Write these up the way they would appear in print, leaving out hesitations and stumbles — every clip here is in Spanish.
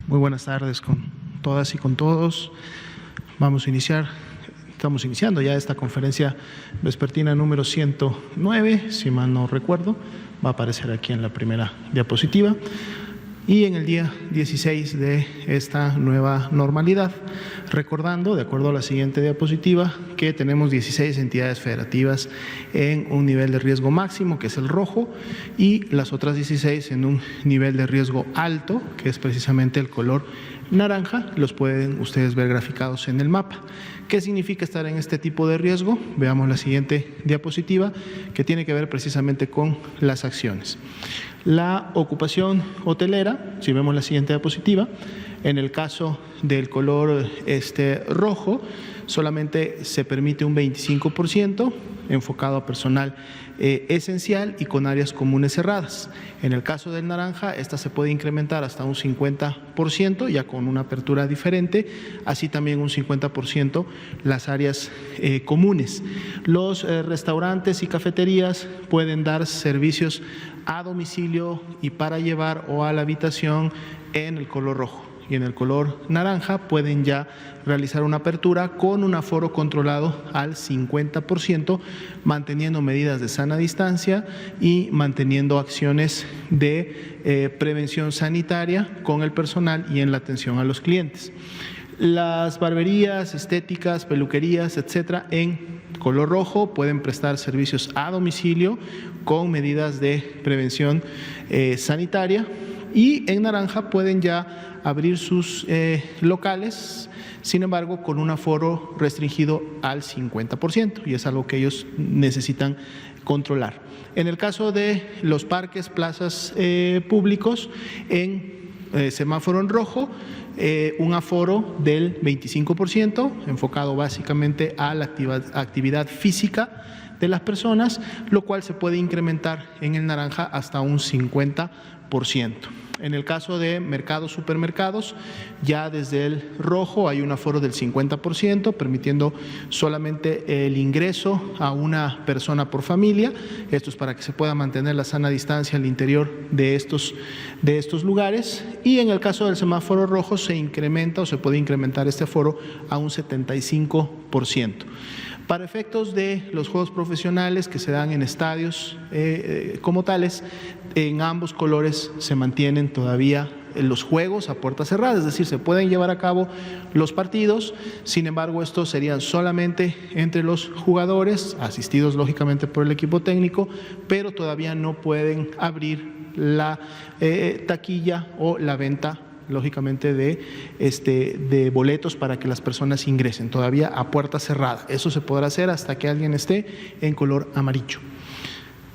Muy buenas tardes con todas y con todos. Estamos iniciando ya esta conferencia vespertina número 109, si mal no recuerdo, va a aparecer aquí en la primera diapositiva. Y en el día 16 de esta nueva normalidad, recordando, de acuerdo a la siguiente diapositiva, que tenemos 16 entidades federativas en un nivel de riesgo máximo, que es el rojo, y las otras 16 en un nivel de riesgo alto, que es precisamente el color naranja. Los pueden ustedes ver graficados en el mapa. ¿Qué significa estar en este tipo de riesgo? Veamos la siguiente diapositiva, que tiene que ver precisamente con las acciones. La ocupación hotelera, si vemos la siguiente diapositiva, en el caso del color rojo, solamente se permite un 25% enfocado a personal esencial y con áreas comunes cerradas. En el caso del naranja, esta se puede incrementar hasta un 50%, ya con una apertura diferente, así también un 50% las áreas comunes. Los restaurantes y cafeterías pueden dar servicios a domicilio y para llevar o a la habitación en el color rojo. Y en el color naranja pueden ya realizar una apertura con un aforo controlado al 50%, manteniendo medidas de sana distancia y manteniendo acciones de prevención sanitaria con el personal y en la atención a los clientes. Las barberías, estéticas, peluquerías, etcétera, en color rojo pueden prestar servicios a domicilio con medidas de prevención sanitaria, y en naranja pueden ya abrir sus locales, sin embargo con un aforo restringido al 50%, y es algo que ellos necesitan controlar. En el caso de los parques, plazas públicos, en semáforo en rojo, un aforo del 25%, enfocado básicamente a la actividad física de las personas, lo cual se puede incrementar en el naranja hasta un 50%. En el caso de mercados, supermercados, ya desde el rojo hay un aforo del 50%, permitiendo solamente el ingreso a una persona por familia. Esto es para que se pueda mantener la sana distancia al interior de estos lugares. Y en el caso del semáforo rojo se incrementa o se puede incrementar este aforo a un 75%. Para efectos de los juegos profesionales que se dan en estadios como tales, en ambos colores se mantienen todavía los juegos a puerta cerrada, es decir, se pueden llevar a cabo los partidos, sin embargo estos serían solamente entre los jugadores, asistidos lógicamente por el equipo técnico, pero todavía no pueden abrir la taquilla o la venta lógicamente de boletos para que las personas ingresen, todavía a puerta cerrada. Eso se podrá hacer hasta que alguien esté en color amarillo.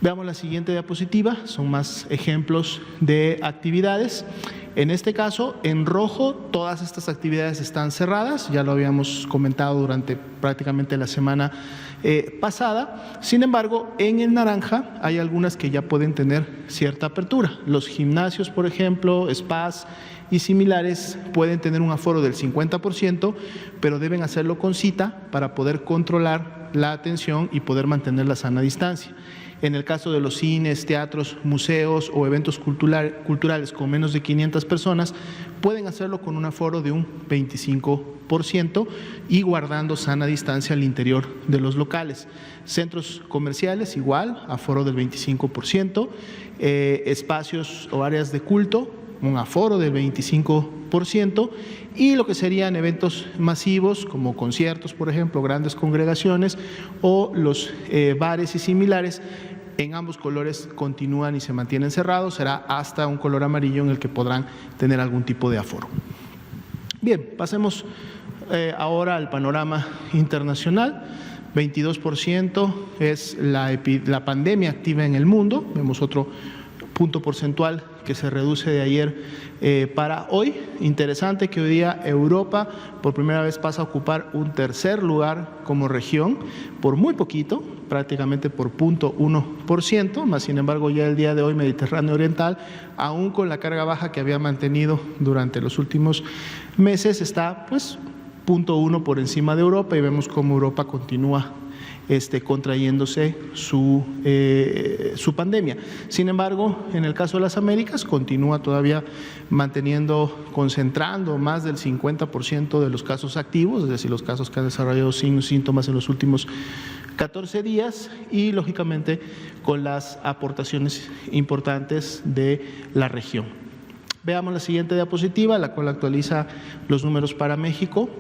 Veamos la siguiente diapositiva, son más ejemplos de actividades. En este caso, en rojo, todas estas actividades están cerradas, ya lo habíamos comentado durante prácticamente la semana pasada. Sin embargo, en el naranja hay algunas que ya pueden tener cierta apertura. Los gimnasios, por ejemplo, spas y similares pueden tener un aforo del 50%, pero deben hacerlo con cita para poder controlar la atención y poder mantener la sana distancia. En el caso de los cines, teatros, museos o eventos culturales con menos de 500 personas, pueden hacerlo con un aforo de un 25% y guardando sana distancia al interior de los locales. Centros comerciales igual, aforo del 25%, espacios o áreas de culto, un aforo del 25%, y lo que serían eventos masivos como conciertos, por ejemplo, grandes congregaciones o los bares y similares, en ambos colores continúan y se mantienen cerrados, será hasta un color amarillo en el que podrán tener algún tipo de aforo. Bien, pasemos ahora al panorama internacional. 22% es la pandemia activa en el mundo, vemos otro punto porcentual que se reduce de ayer para hoy. Interesante que hoy día Europa por primera vez pasa a ocupar un tercer lugar como región, por muy poquito, prácticamente por 0.1%, más sin embargo ya el día de hoy Mediterráneo Oriental, aún con la carga baja que había mantenido durante los últimos meses, está pues 0.1 por encima de Europa, y vemos cómo Europa continúa contrayéndose su pandemia. Sin embargo, en el caso de las Américas, continúa todavía concentrando más del 50% de los casos activos, es decir, los casos que han desarrollado signos y síntomas en los últimos 14 días y, lógicamente, con las aportaciones importantes de la región. Veamos la siguiente diapositiva, la cual actualiza los números para México.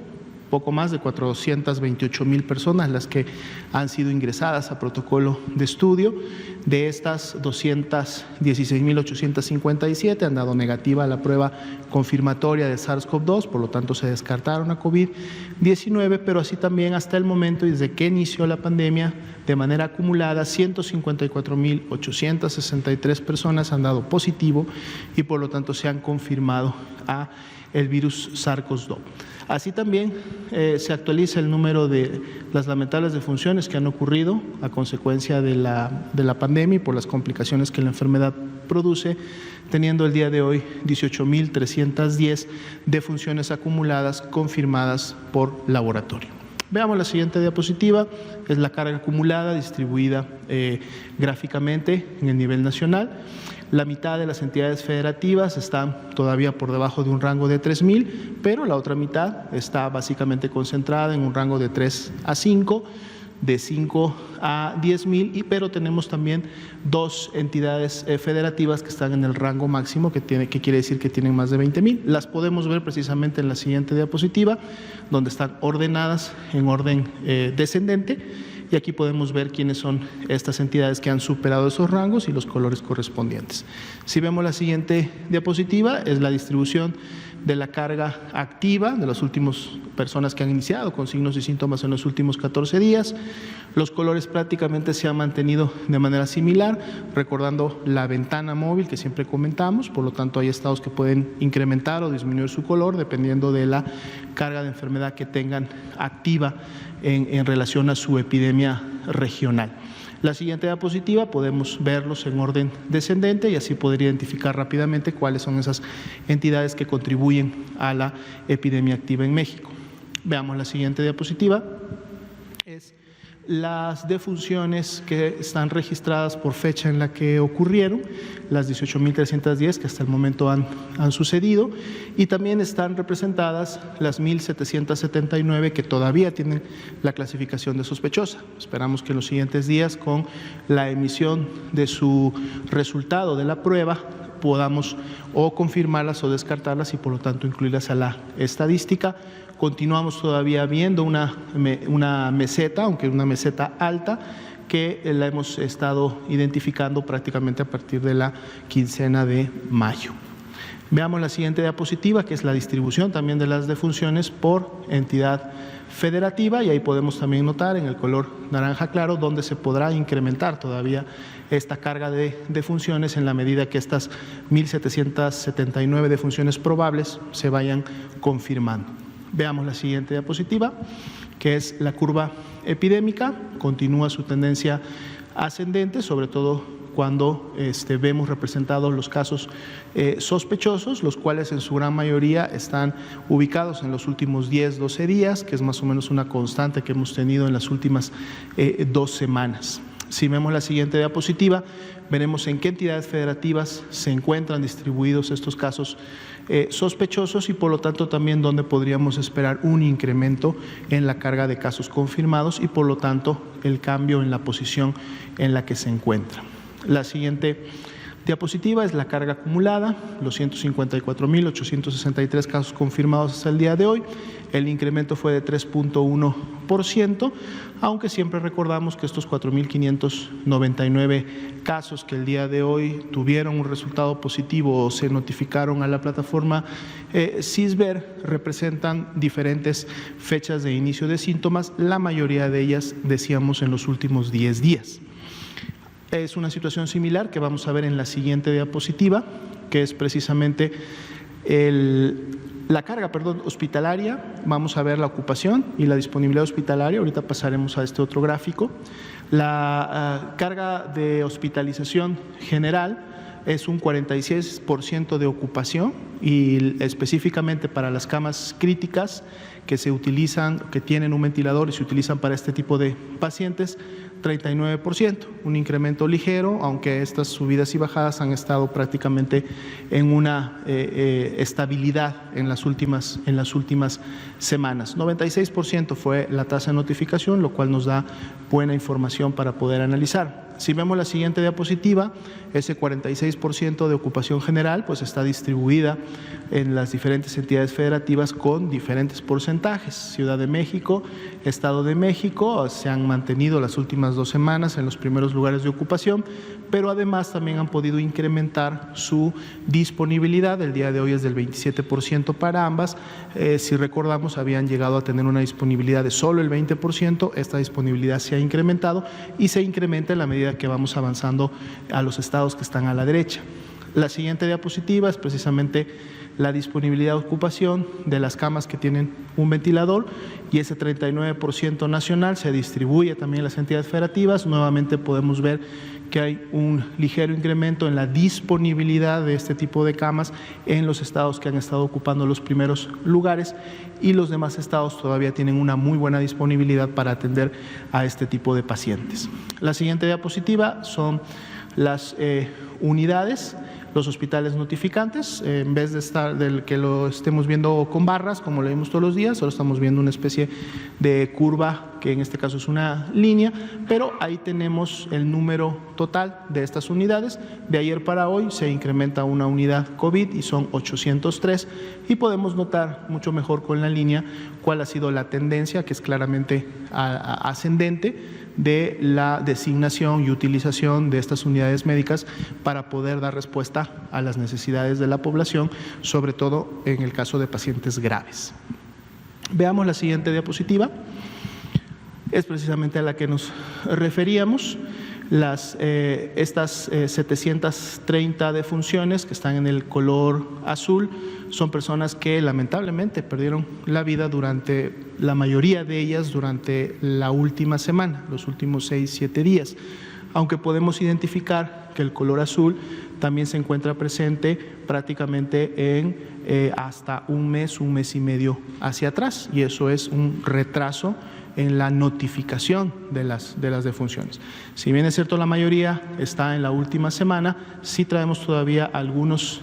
Poco más de 428,000 personas las que han sido ingresadas a protocolo de estudio. De estas, 216,857 han dado negativa a la prueba confirmatoria de SARS-CoV-2, por lo tanto se descartaron a COVID-19, pero así también hasta el momento, desde que inició la pandemia, de manera acumulada, 154,863 personas han dado positivo y por lo tanto se han confirmado a el virus SARS-CoV-2. Así también se actualiza el número de las lamentables defunciones que han ocurrido a consecuencia de la pandemia y por las complicaciones que la enfermedad produce, teniendo el día de hoy 18,310 defunciones acumuladas confirmadas por laboratorio. Veamos la siguiente diapositiva, es la carga acumulada distribuida gráficamente en el nivel nacional. La mitad de las entidades federativas están todavía por debajo de un rango de 3,000, pero la otra mitad está básicamente concentrada en un rango de 3 a 5, de 5 a 10,000, pero tenemos también dos entidades federativas que están en el rango máximo, que quiere decir que tienen más de 20,000. Las podemos ver precisamente en la siguiente diapositiva, donde están ordenadas en orden descendente. Y aquí podemos ver quiénes son estas entidades que han superado esos rangos y los colores correspondientes. Si vemos la siguiente diapositiva, es la distribución de la carga activa de las últimas personas que han iniciado con signos y síntomas en los últimos 14 días. Los colores prácticamente se han mantenido de manera similar, recordando la ventana móvil que siempre comentamos, por lo tanto hay estados que pueden incrementar o disminuir su color dependiendo de la carga de enfermedad que tengan activa en relación a su epidemia regional. La siguiente diapositiva podemos verlos en orden descendente y así poder identificar rápidamente cuáles son esas entidades que contribuyen a la epidemia activa en México. Veamos la siguiente diapositiva. Es las defunciones que están registradas por fecha en la que ocurrieron, las 18,310 que hasta el momento han sucedido, y también están representadas las 1,779 que todavía tienen la clasificación de sospechosa. Esperamos que en los siguientes días, con la emisión de su resultado de la prueba, podamos o confirmarlas o descartarlas y por lo tanto incluirlas a la estadística. Continuamos todavía viendo una meseta, aunque una meseta alta, que la hemos estado identificando prácticamente a partir de la quincena de mayo. Veamos la siguiente diapositiva, que es la distribución también de las defunciones por entidad federativa, y ahí podemos también notar en el color naranja claro donde se podrá incrementar todavía esta carga de defunciones en la medida que estas 1,779 defunciones probables se vayan confirmando. Veamos la siguiente diapositiva, que es la curva epidémica. Continúa su tendencia ascendente, sobre todo cuando vemos representados los casos sospechosos, los cuales en su gran mayoría están ubicados en los últimos 10, 12 días, que es más o menos una constante que hemos tenido en las últimas 2 semanas. Si vemos la siguiente diapositiva, veremos en qué entidades federativas se encuentran distribuidos estos casos sospechosos y por lo tanto también donde podríamos esperar un incremento en la carga de casos confirmados y por lo tanto el cambio en la posición en la que se encuentra. La siguiente diapositiva es la carga acumulada, los 154,863 casos confirmados hasta el día de hoy. El incremento fue de 3,1%, aunque siempre recordamos que estos 4,599 casos que el día de hoy tuvieron un resultado positivo o se notificaron a la plataforma CISBER representan diferentes fechas de inicio de síntomas, la mayoría de ellas, decíamos, en los últimos 10 días. Es una situación similar que vamos a ver en la siguiente diapositiva, que es precisamente la carga hospitalaria. Vamos a ver la ocupación y la disponibilidad hospitalaria. Ahorita pasaremos a este otro gráfico. La carga de hospitalización general es un 46% de ocupación, y específicamente para las camas críticas que se utilizan, que tienen un ventilador y se utilizan para este tipo de pacientes, 39%, un incremento ligero, aunque estas subidas y bajadas han estado prácticamente en una estabilidad en las últimas semanas. 96% fue la tasa de notificación, lo cual nos da buena información para poder analizar. Si vemos la siguiente diapositiva, ese 46% de ocupación general pues está distribuida en las diferentes entidades federativas con diferentes porcentajes. Ciudad de México, Estado de México se han mantenido las últimas 2 semanas en los primeros lugares de ocupación, pero además también han podido incrementar su disponibilidad. El día de hoy es del 27% para ambas. Si recordamos, habían llegado a tener una disponibilidad de solo el 20%, esta disponibilidad se ha incrementado y se incrementa en la medida que vamos avanzando a los estados que están a la derecha. La siguiente diapositiva es precisamente la disponibilidad de ocupación de las camas que tienen un ventilador, y ese 39% nacional se distribuye también en las entidades federativas. Nuevamente podemos ver que hay un ligero incremento en la disponibilidad de este tipo de camas en los estados que han estado ocupando los primeros lugares, y los demás estados todavía tienen una muy buena disponibilidad para atender a este tipo de pacientes. La siguiente diapositiva son las unidades, los hospitales notificantes. En vez de estar que lo estemos viendo con barras como lo vemos todos los días, solo estamos viendo una especie de curva, que en este caso es una línea, pero ahí tenemos el número total de estas unidades. De ayer para hoy se incrementa una unidad COVID y son 803, y podemos notar mucho mejor con la línea cuál ha sido la tendencia, que es claramente ascendente, de la designación y utilización de estas unidades médicas para poder dar respuesta a las necesidades de la población, sobre todo en el caso de pacientes graves. Veamos la siguiente diapositiva. Es precisamente a la que nos referíamos. Estas 730 defunciones que están en el color azul son personas que lamentablemente perdieron la vida la mayoría de ellas durante la última semana, los últimos 6-7 días. Aunque podemos identificar que el color azul también se encuentra presente prácticamente en hasta un mes y medio hacia atrás, y eso es un retraso en la notificación de las defunciones. Si bien es cierto la mayoría está en la última semana, sí traemos todavía algunos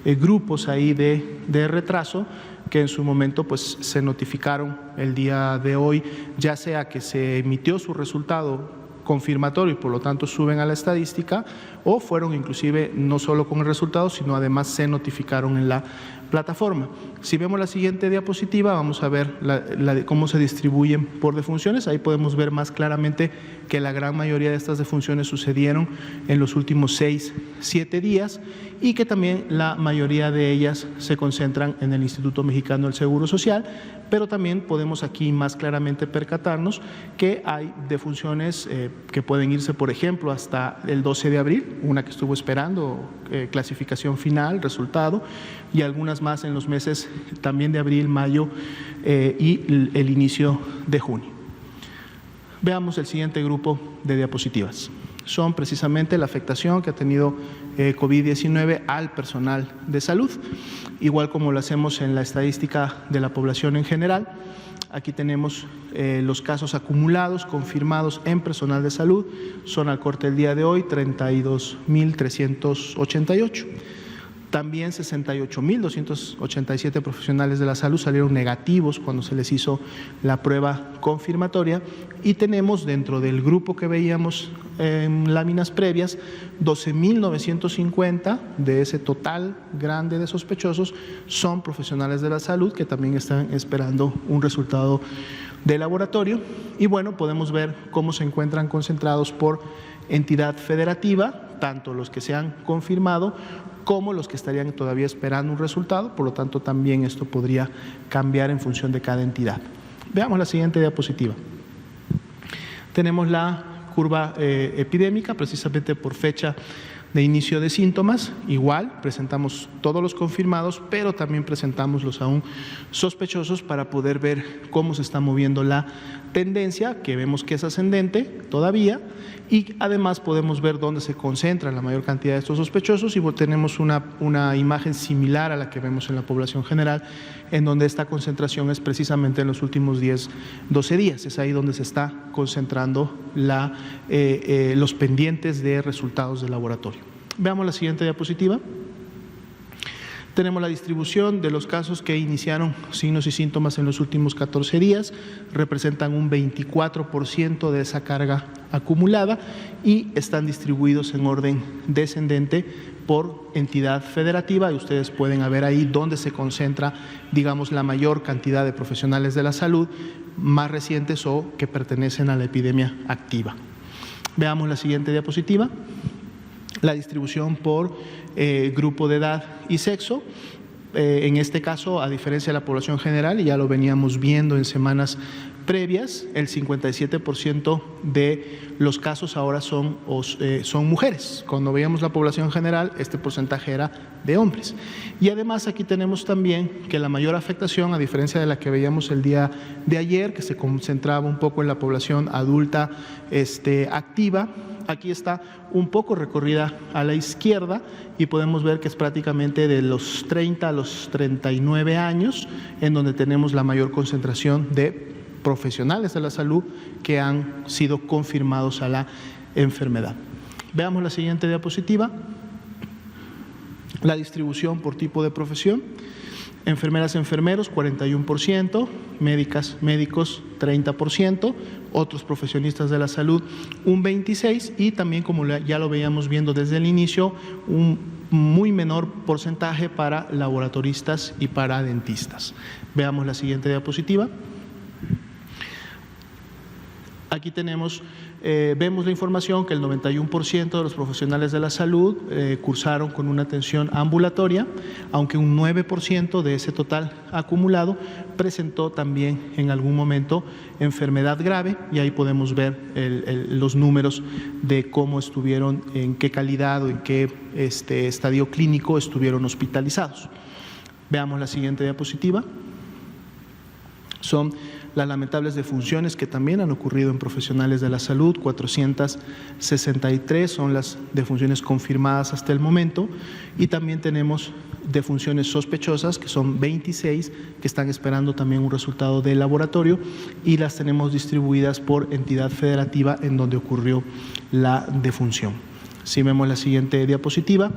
grupos ahí de retraso que en su momento pues se notificaron el día de hoy, ya sea que se emitió su resultado confirmatorio y por lo tanto suben a la estadística, o fueron inclusive no solo con el resultado, sino además se notificaron en la plataforma. Si vemos la siguiente diapositiva, vamos a ver cómo se distribuyen por defunciones. Ahí podemos ver más claramente que la gran mayoría de estas defunciones sucedieron en los últimos 6-7 días, y que también la mayoría de ellas se concentran en el Instituto Mexicano del Seguro Social, pero también podemos aquí más claramente percatarnos que hay defunciones que pueden irse, por ejemplo, hasta el 12 de abril, una que estuvo esperando clasificación final, resultado, y algunas más en los meses también de abril, mayo y el inicio de junio. Veamos el siguiente grupo de diapositivas. Son precisamente la afectación que ha tenido COVID-19 al personal de salud, igual como lo hacemos en la estadística de la población en general. Aquí tenemos los casos acumulados confirmados en personal de salud, son al corte del día de hoy 32.388. También 68.287 profesionales de la salud salieron negativos cuando se les hizo la prueba confirmatoria, y tenemos dentro del grupo que veíamos en láminas previas 12.950 de ese total grande de sospechosos son profesionales de la salud que también están esperando un resultado de laboratorio. Y bueno, podemos ver cómo se encuentran concentrados por entidad federativa, tanto los que se han confirmado como los que estarían todavía esperando un resultado. Por lo tanto, también esto podría cambiar en función de cada entidad. Veamos la siguiente diapositiva. Tenemos la curva epidémica, precisamente por fecha de inicio de síntomas, igual presentamos todos los confirmados, pero también presentamos los aún sospechosos para poder ver cómo se está moviendo la tendencia, que vemos que es ascendente todavía, y además podemos ver dónde se concentra la mayor cantidad de estos sospechosos y tenemos una imagen similar a la que vemos en la población general, en donde esta concentración es precisamente en los últimos 10-12 días. Es ahí donde se está concentrando los pendientes de resultados de laboratorio. Veamos la siguiente diapositiva. Tenemos la distribución de los casos que iniciaron signos y síntomas en los últimos 14 días, representan un 24% de esa carga acumulada y están distribuidos en orden descendente por entidad federativa, y ustedes pueden ver ahí dónde se concentra, digamos, la mayor cantidad de profesionales de la salud más recientes o que pertenecen a la epidemia activa. Veamos la siguiente diapositiva. La distribución por grupo de edad y sexo. En este caso, a diferencia de la población general, y ya lo veníamos viendo en semanas previas, el 57% de los casos ahora son mujeres. Cuando veíamos la población general, este porcentaje era de hombres. Y además aquí tenemos también que la mayor afectación, a diferencia de la que veíamos el día de ayer, que se concentraba un poco en la población adulta activa, aquí está un poco recorrida a la izquierda y podemos ver que es prácticamente de los 30 a los 39 años en donde tenemos la mayor concentración de profesionales de la salud que han sido confirmados a la enfermedad. Veamos la siguiente diapositiva. La distribución por tipo de profesión. Enfermeras, enfermeros, 41%, médicas, médicos, 30%, otros profesionistas de la salud, un 26%, y también, como ya lo veíamos viendo desde el inicio, un muy menor porcentaje para laboratoristas y para dentistas. Veamos la siguiente diapositiva. Aquí vemos la información que el 91% de los profesionales de la salud cursaron con una atención ambulatoria, aunque un 9% de ese total acumulado presentó también en algún momento enfermedad grave, y ahí podemos ver los números de cómo estuvieron, en qué calidad o en qué estadio clínico estuvieron hospitalizados. Veamos la siguiente diapositiva. Son las lamentables defunciones que también han ocurrido en profesionales de la salud, 463 son las defunciones confirmadas hasta el momento, y también tenemos defunciones sospechosas, que son 26, que están esperando también un resultado de laboratorio, y las tenemos distribuidas por entidad federativa en donde ocurrió la defunción. Si vemos la siguiente diapositiva,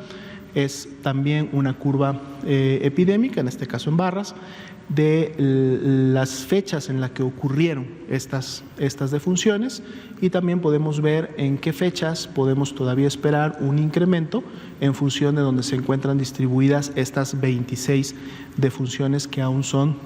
es también una curva epidémica, en este caso en barras, de las fechas en las que ocurrieron estas defunciones, y también podemos ver en qué fechas podemos todavía esperar un incremento en función de donde se encuentran distribuidas estas 26 defunciones que aún son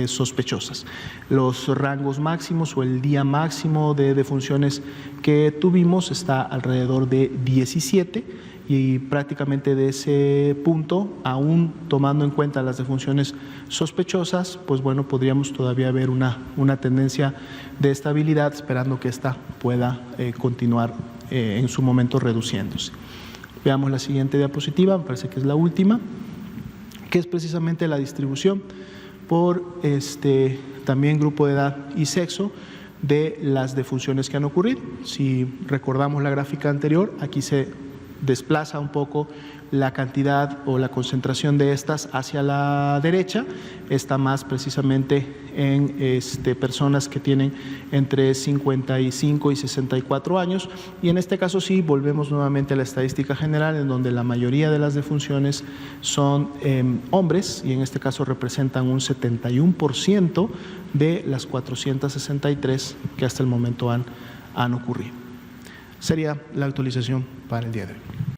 sospechosas. Los rangos máximos o el día máximo de defunciones que tuvimos está alrededor de 17, y prácticamente de ese punto, aún tomando en cuenta las defunciones sospechosas, pues bueno, podríamos todavía ver una tendencia de estabilidad, esperando que esta pueda continuar en su momento reduciéndose. Veamos la siguiente diapositiva, me parece que es la última, que es precisamente la distribución por también grupo de edad y sexo de las defunciones que han ocurrido. Si recordamos la gráfica anterior, aquí se desplaza un poco la cantidad o la concentración de estas hacia la derecha, está más precisamente en personas que tienen entre 55 y 64 años, y en este caso sí volvemos nuevamente a la estadística general, en donde la mayoría de las defunciones son hombres, y en este caso representan un 71% de las 463 que hasta el momento han ocurrido. Sería la actualización para el día de hoy.